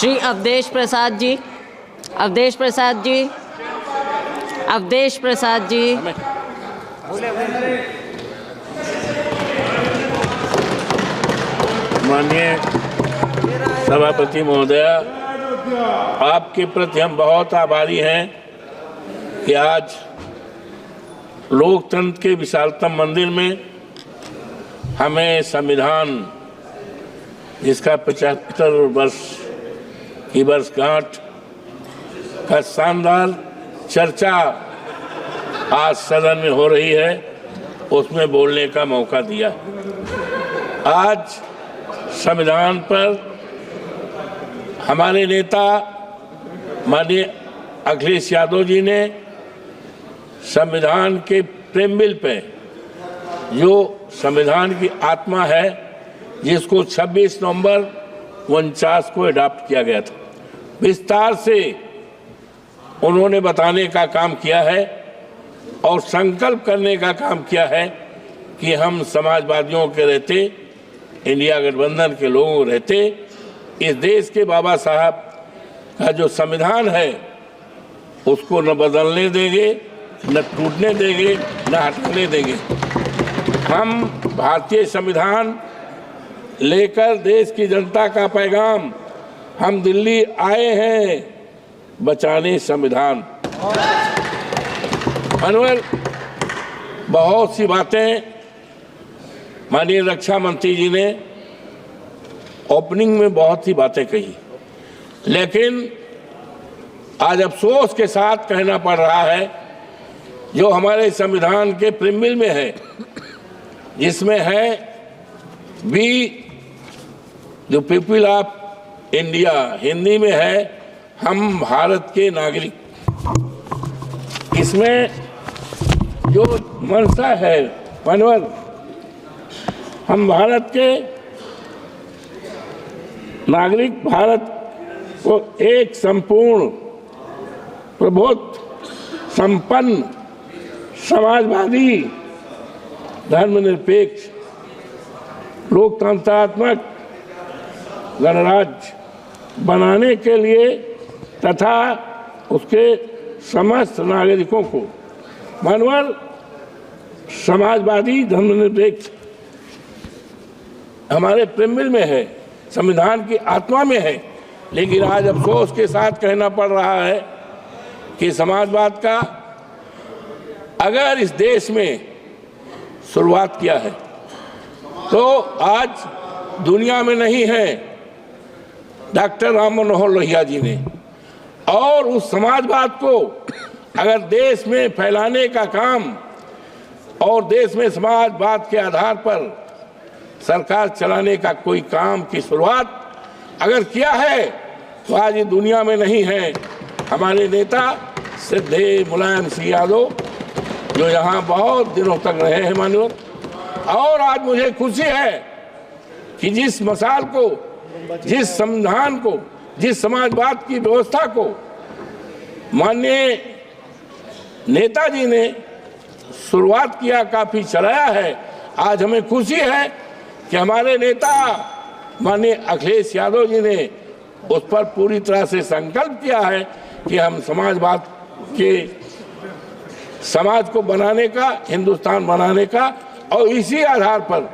श्री अवधेश प्रसाद जी, अवधेश प्रसाद जी, अवधेश प्रसाद जी। माननीय सभापति महोदय, आपके प्रति हम बहुत आभारी हैं कि आज लोकतंत्र के विशालतम मंदिर में हमें संविधान, जिसका 75 वर्ष की वर्षगांठ का शानदार चर्चा आज सदन में हो रही है, उसमें बोलने का मौका दिया। आज संविधान पर हमारे नेता माननीय अखिलेश यादव जी ने संविधान के प्रेमबिल पे, जो संविधान की आत्मा है, जिसको 26 नवंबर 49 को अडॉप्ट किया गया था, विस्तार से उन्होंने बताने का काम किया है और संकल्प करने का काम किया है कि हम समाजवादियों के रहते, इंडिया गठबंधन के लोगों रहते, इस देश के बाबा साहब का जो संविधान है उसको न बदलने देंगे, न टूटने देंगे, न हटने देंगे। हम भारतीय संविधान लेकर देश की जनता का पैगाम, हम दिल्ली आए हैं बचाने संविधान। मनोहर, बहुत सी बातें माननीय रक्षा मंत्री जी ने ओपनिंग में बहुत सी बातें कही, लेकिन आज अफसोस के साथ कहना पड़ रहा है, जो हमारे संविधान के प्रीमिल में है, जिसमें है we the people of India, Hindi में है हम भारत के नागरिक। इसमें जो मंशा है मनोहर, हम भारत के नागरिक, भारत को एक संपूर्ण प्रबुद्ध, संपन्न, समाजवादी, धर्मनिरपेक्ष, लोकतंत्रात्मक गणराज्य बनाने के लिए तथा उसके समस्त नागरिकों को मनोहर समाजवादी, धर्मनिरपेक्ष हमारे प्रेमबिल में है, संविधान की आत्मा में है। लेकिन आज अफसोस के साथ कहना पड़ रहा है कि समाजवाद का अगर इस देश में शुरुआत किया है तो आज दुनिया में नहीं है डॉक्टर राम मनोहर लोहिया जी ने, और उस समाजवाद को अगर देश में फैलाने का काम और देश में समाजवाद के आधार पर सरकार चलाने का कोई काम की शुरुआत अगर किया है तो आज ये दुनिया में नहीं है। हमारे नेता श्रद्धेय मुलायम सिंह यादव, जो यहाँ बहुत दिनों तक रहे हैं माननीय, और आज मुझे खुशी है कि जिस मिसाल को, जिस संविधान को, जिस समाजवाद की व्यवस्था को माननीय नेताजी ने शुरुआत किया, काफी चलाया है, आज हमें खुशी है कि हमारे नेता माननीय अखिलेश यादव जी ने उस पर पूरी तरह से संकल्प किया है कि हम समाजवाद के समाज को बनाने का, हिंदुस्तान बनाने का, और इसी आधार पर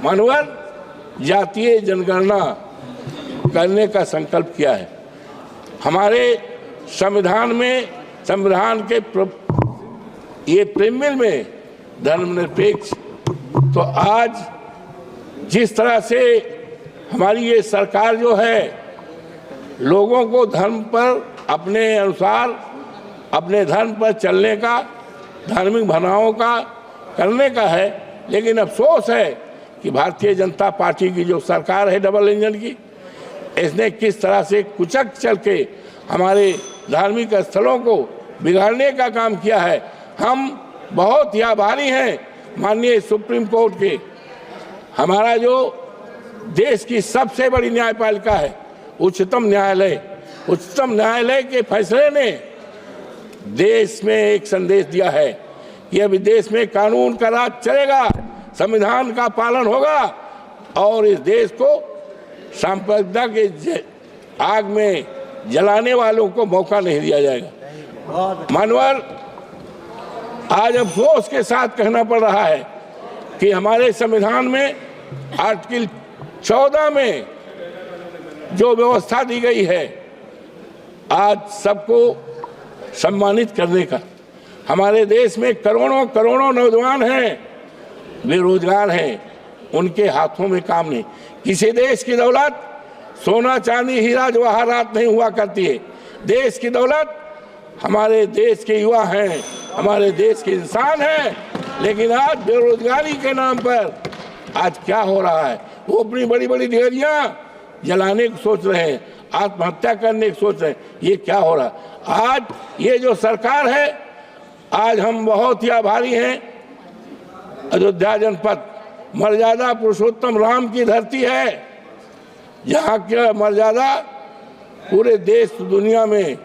मानवर जातीय जनगणना करने का संकल्प किया है। हमारे संविधान में, संविधान के ये प्रीमिल में धर्मनिरपेक्ष, तो आज जिस तरह से हमारी ये सरकार जो है लोगों को धर्म पर अपने अनुसार, अपने धर्म पर चलने का, धार्मिक भावनाओं का करने का है, लेकिन अफसोस है कि भारतीय जनता पार्टी की जो सरकार है डबल इंजन की, इसने किस तरह से कुचक चल के हमारे धार्मिक स्थलों को बिगाड़ने का काम किया है। हम बहुत ही आभारी हैं माननीय सुप्रीम कोर्ट के, हमारा जो देश की सबसे बड़ी न्यायपालिका है उच्चतम न्यायालय, उच्चतम न्यायालय के फैसले ने देश में एक संदेश दिया है कि अभी देश में कानून का राज चलेगा, संविधान का पालन होगा और इस देश को सांप्रदायिकता के आग में जलाने वालों को मौका नहीं दिया जाएगा। मानवर, आज अफसोस के साथ कहना पड़ रहा है कि हमारे संविधान में आर्टिकल 14 में जो व्यवस्था दी गई है आज सबको सम्मानित करने का, हमारे देश में करोड़ों करोड़ों नौजवान हैं, बेरोजगार हैं, उनके हाथों में काम नहीं। किसी देश की दौलत सोना चांदी हीरा जवाहरात नहीं हुआ करती है। देश की दौलत हमारे देश के युवा हैं, हमारे देश के इंसान हैं। लेकिन आज बेरोजगारी के नाम पर आज क्या हो रहा है, वो अपनी बड़ी बड़ी डिग्रियां जलाने को सोच रहे हैं, आत्महत्या करने की सोच रहे हैं। ये क्या हो रहा है? आज ये जो सरकार है, आज हम बहुत ही आभारी हैं। अयोध्या जनपद मर्यादा पुरुषोत्तम राम की धरती है, जहाँ की मर्यादा पूरे देश दुनिया में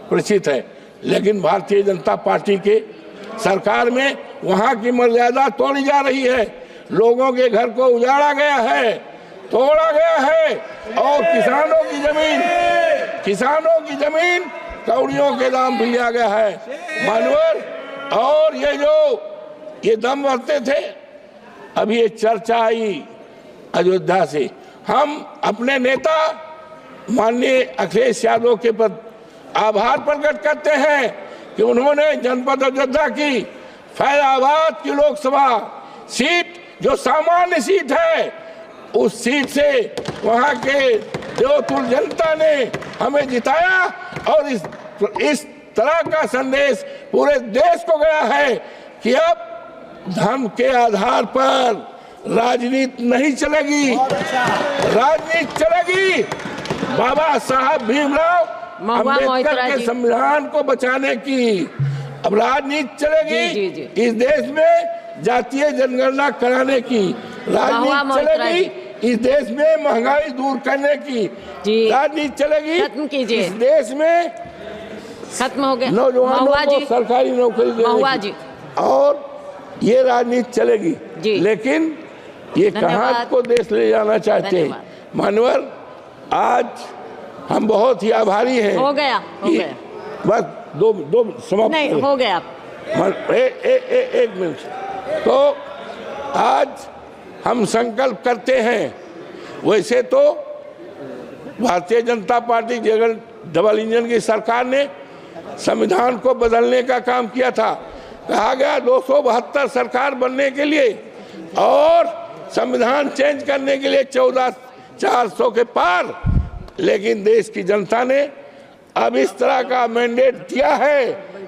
प्रसिद्ध है। लेकिन भारतीय जनता पार्टी के सरकार में वहाँ की मर्यादा तोड़ी जा रही है। लोगों के घर को उजाड़ा गया है, तोड़ा गया है, और किसानों की जमीन कौड़ियों के दाम भी लिया गया है। मानवर, और ये दम भरते थे। अभी ये चर्चा आई अयोध्या से, हम अपने नेता माननीय अखिलेश यादव के प्रति आभार प्रकट करते हैं कि उन्होंने जनपद अयोध्या की फैजाबाद की लोकसभा सीट, जो सामान्य सीट है, उस सीट से वहां के देवतुल जनता ने हमें जिताया। और इस तरह का संदेश पूरे देश को गया है कि अब धर्म के आधार पर राजनीति नहीं चलेगी, राजनीति चलेगी बाबा साहब भीमराव अम्बेडकर के संविधान को बचाने की। अब राजनीति चलेगी इस देश में जातीय जनगणना कराने की, राजनीति चलेगी इस देश में महंगाई दूर करने की, राजनीति चलेगी इस देश में खत्म हो गया नौजवानों को सरकारी नौकरी देने की, और ये राजनीति चलेगी। लेकिन ये कहाँ को देश ले जाना चाहते हैं? मानवर, आज हम बहुत ही आभारी हैं। हो गया बस दो समाप्त नहीं हो गया। एक मिनट। तो आज हम संकल्प करते हैं, वैसे तो Bharatiya Janata party double engine की सरकार ने संविधान को बदलने का काम किया था। कहा गया 272 सरकार बनने के लिए और संविधान चेंज करने के लिए 14,400 के पार। लेकिन देश की जनता ने अब इस तरह का मैंडेट दिया है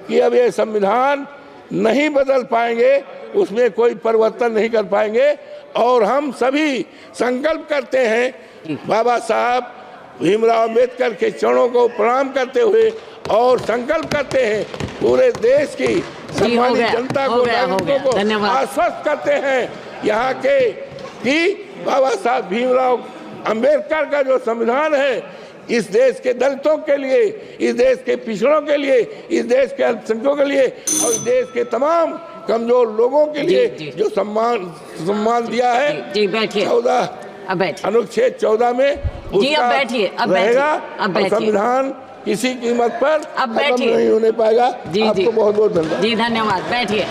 कि अब ये संविधान नहीं बदल पाएंगे, उसमें कोई परिवर्तन नहीं कर पाएंगे। और हम सभी संकल्प करते हैं बाबा साहब भीमराव अम्बेडकर के चरणों को प्रणाम करते हुए, और संकल्प करते हैं पूरे देश की सम्मानित जनता को, नागरिकों को आश्वस्त करते हैं यहाँ के कि बाबा साहब भीमराव अम्बेडकर का जो संविधान है, इस देश के दलितों के लिए, इस देश के पिछड़ों के लिए, इस देश के अल्पसंख्यकों के लिए और इस देश के तमाम कमजोर लोगों के लिए जो सम्मान दिया है, 14 अनुच्छेद 14 में उसका रहेगा। और संविधान किसी कीमत पर खत्म नहीं होने पाएगा। आपको बहुत बहुत धन्यवाद। धन्यवाद। बैठिए।